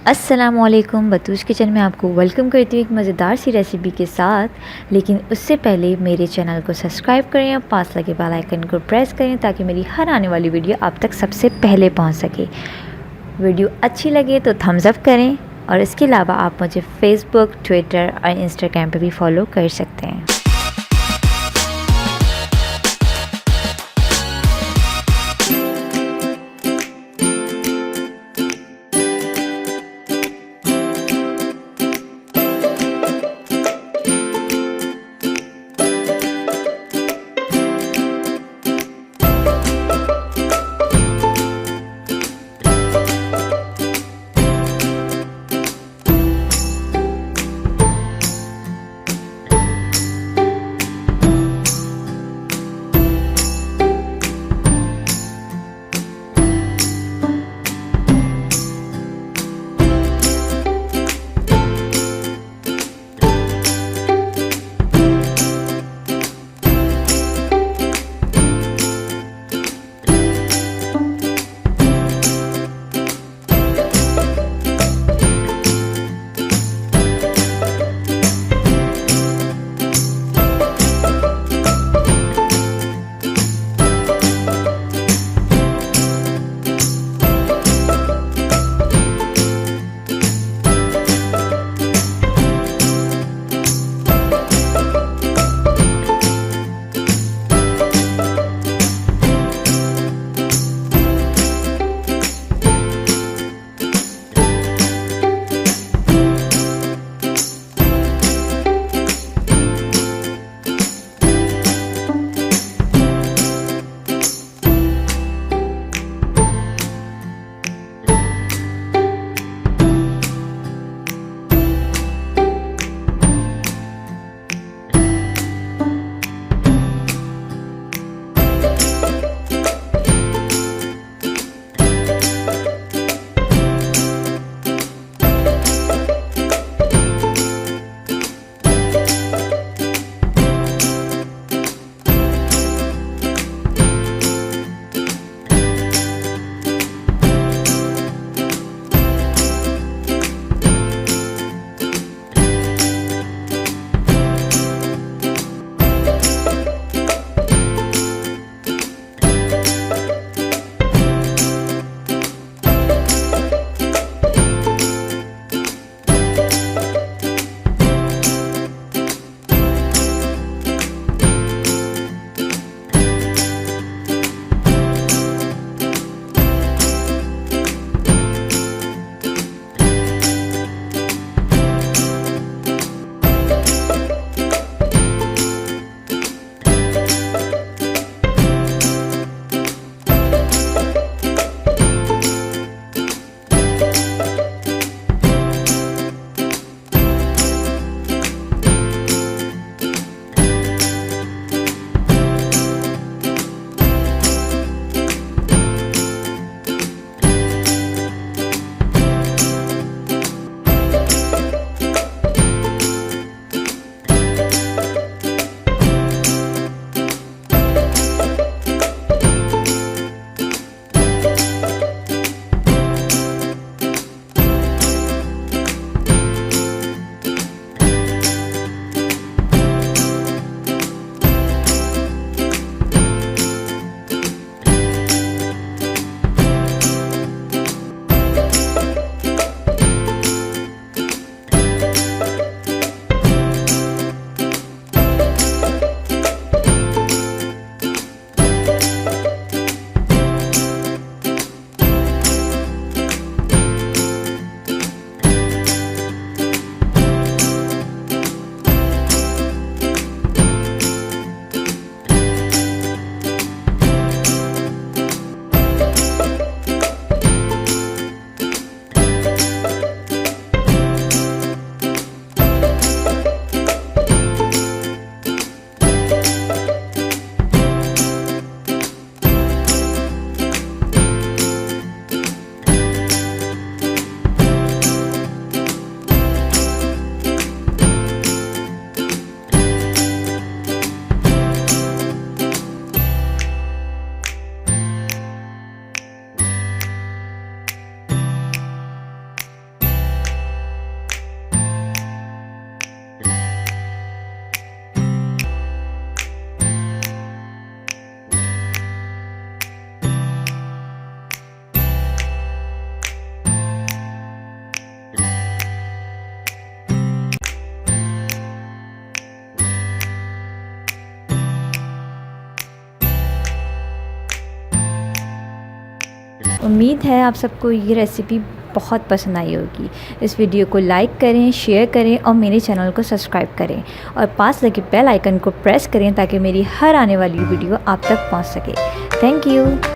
अस्सलामुअलैकुम, बतूश किचन में आपको वेलकम करती हूँ एक मज़ेदार सी रेसिपी के साथ। लेकिन उससे पहले मेरे चैनल को सब्सक्राइब करें और पास लगे बेल आइकन को प्रेस करें ताकि मेरी हर आने वाली वीडियो आप तक सबसे पहले पहुँच सके। वीडियो अच्छी लगे तो थम्स अप करें और इसके अलावा आप मुझे फेसबुक, ट्विटर और इंस्टाग्राम पर भी फॉलो कर सकते हैं। उम्मीद है आप सबको ये रेसिपी बहुत पसंद आई होगी। इस वीडियो को लाइक करें, शेयर करें और मेरे चैनल को सब्सक्राइब करें और पास लगे बेल आइकन को प्रेस करें ताकि मेरी हर आने वाली वीडियो आप तक पहुंच सके। Thank you.